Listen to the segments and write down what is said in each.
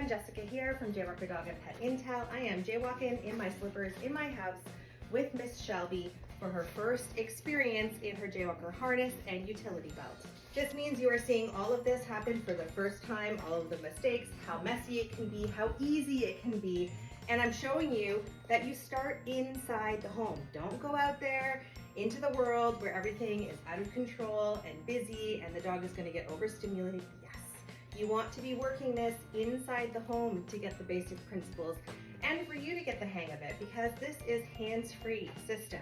everyone, Jessica here from JWalker Dog and Pet Intel. I am JWalking in my slippers in my house with Miss Shelby for her first experience in her JWalker harness and utility belt. This means you are seeing all of this happen for the first time, all of the mistakes, how messy it can be, how easy it can be, and I'm showing you that you start inside the home. Don't go out there into the world where everything is out of control and busy and the dog is going to get overstimulated. Yes, you want to be working this inside the home to get the basic principles and for you to get the hang of it, because this is hands-free system.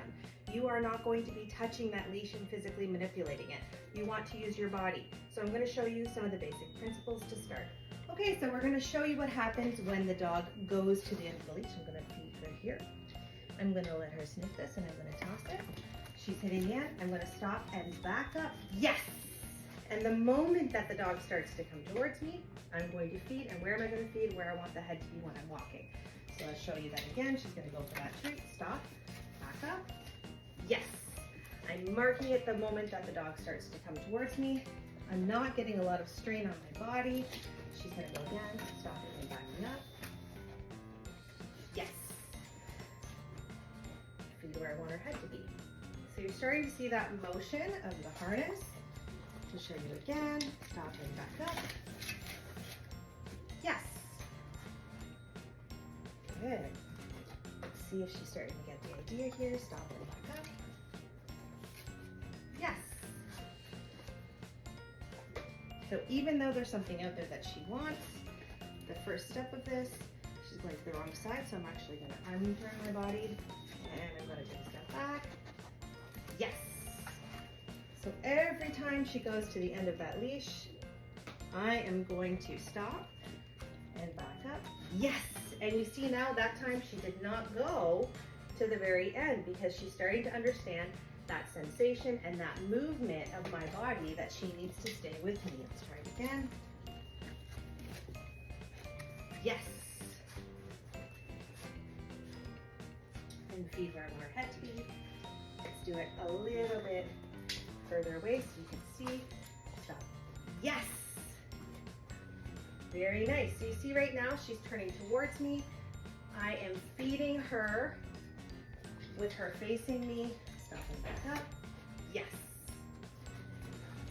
You are not going to be touching that leash and physically manipulating it. You want to use your body. So I'm going to show you some of the basic principles to start. Okay, so we're going to show you what happens when the dog goes to the end of the leash. I'm going to feed her here. I'm going to let her sniff this and I'm going to toss it. She's hitting the end. I'm going to stop and back up. Yes! And the moment that the dog starts to come towards me, I'm going to feed. And where am I going to feed? Where I want the head to be when I'm walking. So I'll show you that again. She's going to go for that treat. Stop. Back up. Yes. I'm marking it the moment that the dog starts to come towards me. I'm not getting a lot of strain on my body. She's going to go again. Stop it and backing up. Yes. Feed where I want her head to be. So you're starting to see that motion of the harness. To show you again, stop and back up. Yes. Good. Let's see if she's starting to get the idea here. Stop and back up. Yes. So even though there's something out there that she wants, the first step of this, she's going to the wrong side, so I'm actually going to unturn my body and I'm going to take a step back. Yes. So every time she goes to the end of that leash, I am going to stop and back up. Yes. And you see now that time she did not go to the very end because she's starting to understand that sensation and that movement of my body that she needs to stay with me. Let's try it again. Yes. And feed where I want her head to be. Let's do it a little bit further away so you can see. Stop. Yes. Very nice. So you see right now she's turning towards me. I am feeding her with her facing me. Stop and back up. Yes.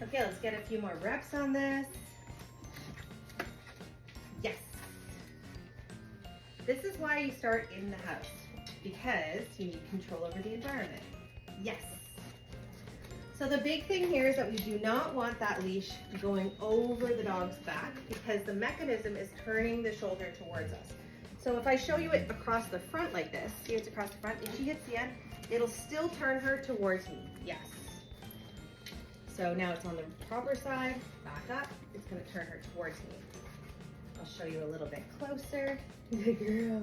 Okay, let's get a few more reps on this. Yes. This is why you start in the house, because you need control over the environment. Yes. So the big thing here is that we do not want that leash going over the dog's back because the mechanism is turning the shoulder towards us. So if I show you it across the front like this, see it's across the front, if she hits the end, it'll still turn her towards me. Yes. So now it's on the proper side, back up, it's gonna turn her towards me. I'll show you a little bit closer. Good girl.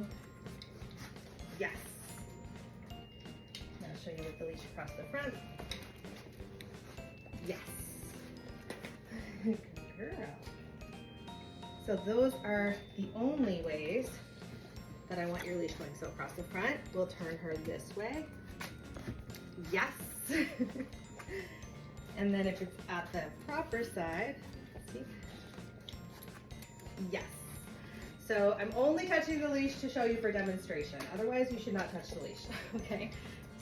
Yes. Now I'll show you with the leash across the front. Yes. Good girl. So those are the only ways that I want your leash going. So across the front, we'll turn her this way. Yes. And then if it's at the proper side, see? Yes. So I'm only touching the leash to show you for demonstration. Otherwise, you should not touch the leash, okay?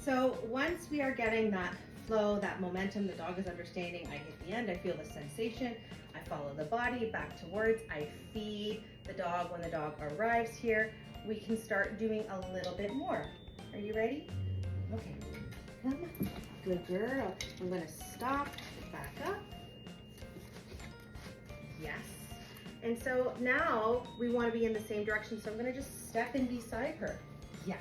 So once we are getting that flow, that momentum, the dog is understanding, I hit the end, I feel the sensation, I follow the body back towards, I feed the dog when the dog arrives here, we can start doing a little bit more. Are you ready? Okay, come on. Good girl. I'm gonna stop, back up. Yes. And so now we wanna be in the same direction, so I'm gonna just step in beside her. Yes.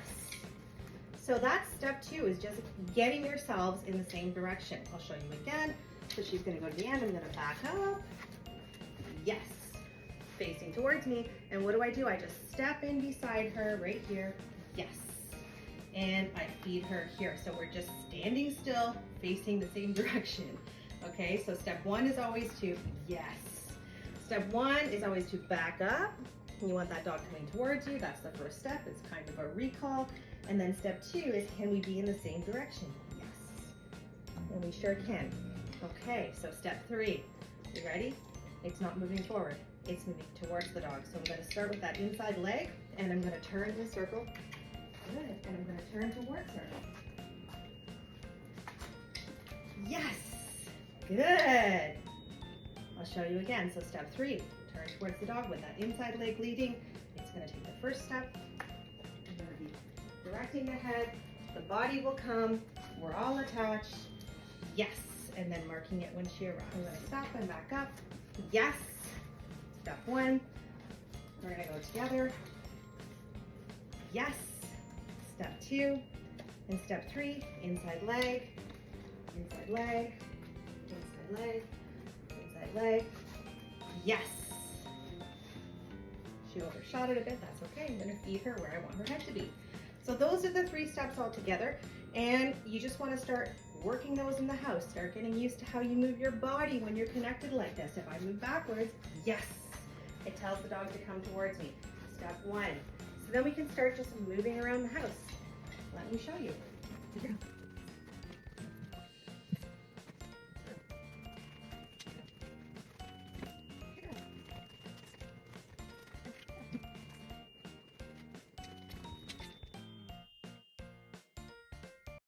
So that's step 2, is just getting yourselves in the same direction. I'll show you again. So she's gonna go to the end, I'm gonna back up. Yes, facing towards me. And what do? I just step in beside her right here. Yes. And I feed her here. So we're just standing still, facing the same direction. Okay, so step 1 is always to, yes. Step 1 is always to back up. You want that dog coming towards you. That's the first step. It's kind of a recall. And then step 2 is, can we be in the same direction? Yes. And we sure can. Okay, so step 3. You ready? It's not moving forward. it's moving towards the dog. So I'm going to start with that inside leg, and I'm going to turn in a circle. Good. And I'm going to turn towards her. Yes. Good. I'll show you again. So step 3, turn towards the dog with that inside leg leading. It's going to take the first step. I'm going to be directing the head. The body will come. We're all attached. Yes. And then marking it when she arrives. I'm going to stop and back up. Yes. Step 1. We're going to go together. Yes. Step 2. And step 3, inside leg, inside leg, inside leg, inside leg. Yes. She overshot it a bit, that's okay. I'm gonna feed her where I want her head to be. So those are the 3 steps all together, and you just wanna start working those in the house. Start getting used to how you move your body when you're connected like this. If I move backwards, yes, it tells the dog to come towards me. Step 1. So then we can start just moving around the house. Let me show you.